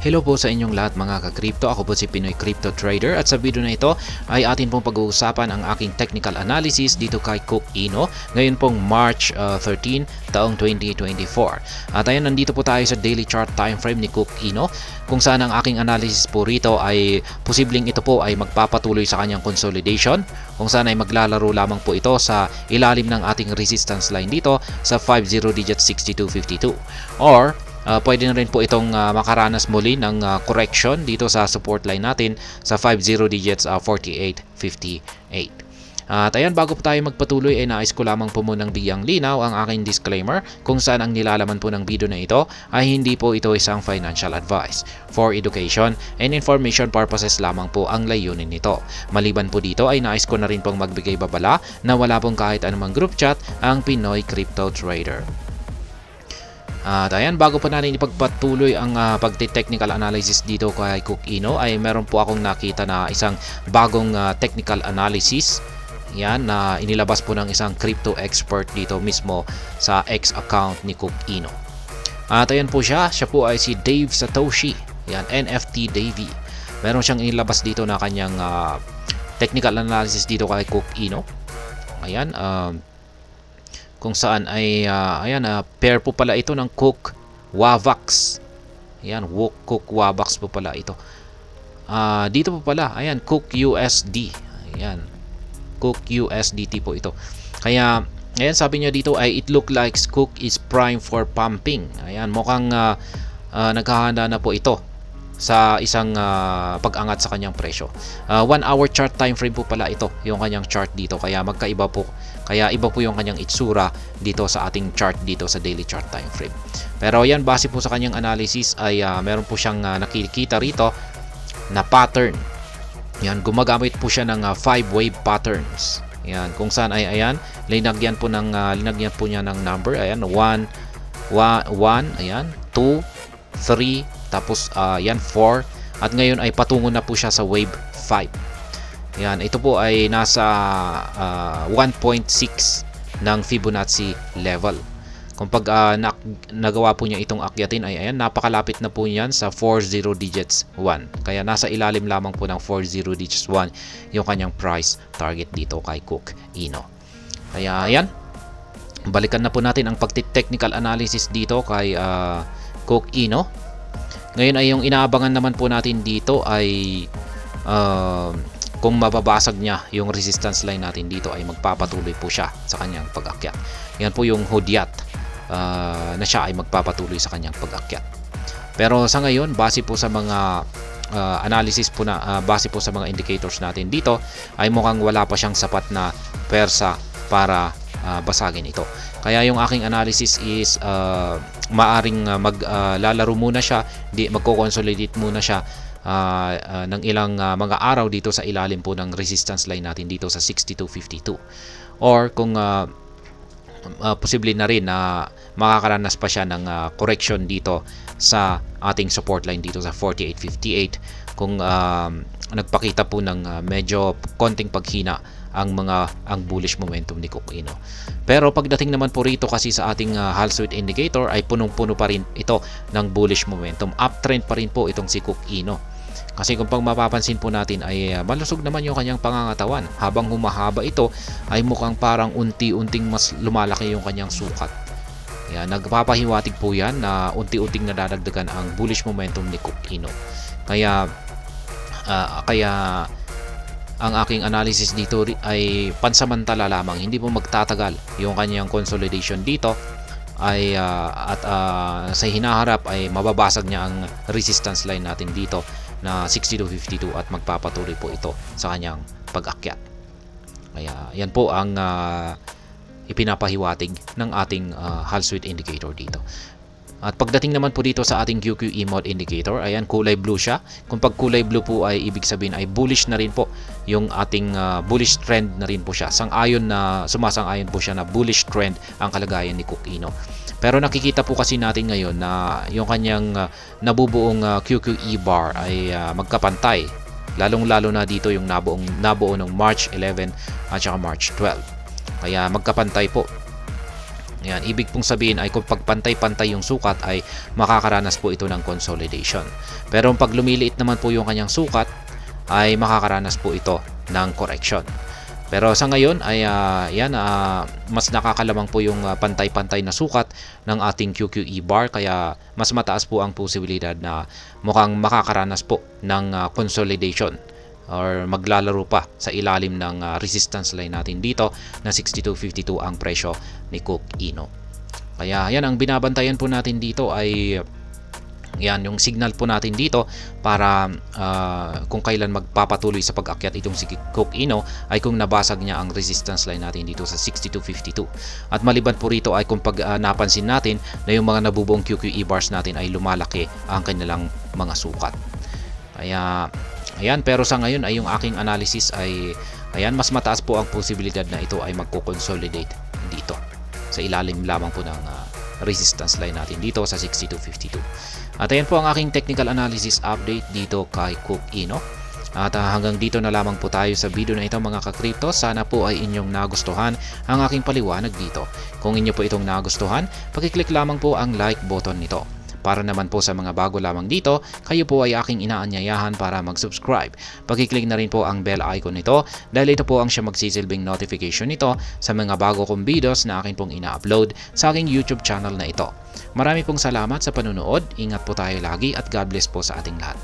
Hello po sa inyong lahat mga ka-crypto. Ako po si Pinoy Crypto Trader at sa video na ito ay atin pong pag-uusapan ang aking technical analysis dito kay Cook Ino ngayon pong March 13 taong 2024. At ayan, nandito po tayo sa daily chart time frame ni Cook Ino kung saan ang aking analysis po rito ay posibleng ito po ay magpapatuloy sa kanyang consolidation kung saan ay maglalaro lamang po ito sa ilalim ng ating resistance line dito sa 50 digit 6252 or pwede na rin po itong makaranas muli ng correction dito sa support line natin sa 50 digits 4858. At ayan, bago po tayo magpatuloy ay nais ko lamang po munang bigyang linaw ang aking disclaimer kung saan ang nilalaman po ng video na ito ay hindi po ito isang financial advice. For education and information purposes lamang po ang layunin nito. Maliban po dito ay nais ko na rin pong magbigay babala na wala pong kahit anumang group chat ang Pinoy Crypto Trader. At ayan, bago po natin ipagpatuloy ang pagte-technical analysis dito kay Cook Ino ay meron po akong nakita na isang bagong technical analysis. Yan, na inilabas po ng isang crypto expert dito mismo sa X account ni Cook Ino. At ayan po siya po ay si Dave Satoshi. Yan, NFT Davey. Meron siyang inilabas dito na kanyang technical analysis dito kay Cook Ino. Ayan, kung saan ay pair po pala ito ng Cook Wavax. Ayan, Cook Wavax po pala ito. Dito po pala, ayan, Cook USD. Ayan, Cook USDT po ito. Kaya, ayan, sabi niya dito ay it look like Cook is prime for pumping. Ayan, mukhang naghahanda na po ito sa isang pag-angat sa kanyang presyo. 1 hour chart time frame po pala ito, yung kanyang chart dito. Kaya magkaiba po. Kaya iba po yung kanyang itsura dito sa ating chart dito sa daily chart time frame. Pero yan, base po sa kanyang analysis ay meron po siyang nakikita rito na pattern. Yan, gumagamit po siya ng 5 wave patterns. Yan, kung saan ay ayan, linagyan po niya ng number. Ayan, 1, ayan, 2, 3, tapos yan 4, at ngayon ay patungo na po siya sa wave 5. Yan, ito po ay nasa 1.6 ng Fibonacci level. Kung pag nagawa po niya itong akyatin ay ayan, napakalapit na po niyan sa 40 digits 1. Kaya nasa ilalim lamang po ng 40 digits 1 yung kanyang price target dito kay Cook Ino. Kaya ayan, balikan na po natin ang pagti-technical analysis dito kay Cook Ino. Ngayon ay yung inaabangan naman po natin dito ay kung mababasag niya yung resistance line natin dito ay magpapatuloy po siya sa kanyang pag-akyat. Yan po yung hudyat na siya ay magpapatuloy sa kanyang pag-akyat. Pero sa ngayon, base po sa mga analysis po na base po sa mga indicators natin dito ay mukhang wala pa siyang sapat na persa para basagin ito. Kaya yung aking analysis is maaring maglalaro muna siya, magko-consolidate muna siya ng ilang mga araw dito sa ilalim po ng resistance line natin dito sa 6252. Or kung posible na rin na makakaranas pa siya ng correction dito sa ating support line dito sa 4858 kung nagpakita po ng medyo konting paghina ang bullish momentum ni Cook Ino. Pero pagdating naman po rito kasi sa ating Halswit indicator ay punong-puno pa rin ito ng bullish momentum. Uptrend pa rin po itong si Cook Ino. Kasi kung pag mapapansin po natin ay malusog naman yung kanyang pangangatawan. Habang humahaba ito ay mukhang parang unti-unting mas lumalaki yung kanyang sukat. Yan, nagpapahiwatig po yan na unti-unting nadadagdagan ang bullish momentum ni Cook Ino. Kaya ang aking analysis dito ay pansamantala lamang, hindi po magtatagal yung kanyang consolidation dito ay sa hinaharap ay mababasag niya ang resistance line natin dito na 6252 at magpapatuloy po ito sa kanyang pag-akyat. Kaya yan po ang ipinapahiwatig ng ating Halswit indicator dito. At pagdating naman po dito sa ating QQE mode indicator, ayan, kulay blue siya. Kung pag kulay blue po ay ibig sabihin ay bullish na rin po yung ating bullish trend na rin po siya. Sumasang-ayon po siya na bullish trend ang kalagayan ni Cook Ino. Pero nakikita po kasi natin ngayon na yung kanyang nabubuong QQE bar ay magkapantay. Lalong-lalo na dito yung nabuo ng March 11 at saka March 12. Kaya magkapantay po. Yan, ibig pong sabihin ay kung pagpantay-pantay yung sukat ay makakaranas po ito ng consolidation. Pero pag lumiliit naman po yung kanyang sukat ay makakaranas po ito ng correction. Pero sa ngayon ay mas nakakalamang po yung pantay-pantay na sukat ng ating QQE bar, kaya mas mataas po ang posibilidad na mukhang makakaranas po ng consolidation or maglalaro pa sa ilalim ng resistance line natin dito na 62.52 ang presyo ni Cook Ino. Kaya yan, ang binabantayan po natin dito ay yan yung signal po natin dito para kung kailan magpapatuloy sa pag-akyat itong si Cook Ino ay kung nabasag niya ang resistance line natin dito sa 62.52. At maliban po rito ay kung pag napansin natin na yung mga nabubuong QQE bars natin ay lumalaki ang kanilang mga sukat. Kaya ayan, pero sa ngayon ay yung aking analysis ay ayan, mas mataas po ang posibilidad na ito ay magko-consolidate dito sa ilalim lamang po ng resistance line natin dito sa 62.52. At ayan po ang aking technical analysis update dito kay Cook Ino. At hanggang dito na lamang po tayo sa video na ito mga ka-crypto. Sana po ay inyong nagustuhan ang aking paliwanag dito. Kung inyo po itong nagustuhan, pakiclick lamang po ang like button nito. Para naman po sa mga bago lamang dito, kayo po ay aking inaanyayahan para mag-subscribe. Pakiclick na rin po ang bell icon nito dahil ito po ang siya magsisilbing notification nito sa mga bago kong videos na akin pong ina-upload sa aking YouTube channel na ito. Marami pong salamat sa panunood, ingat po tayo lagi at God bless po sa ating lahat.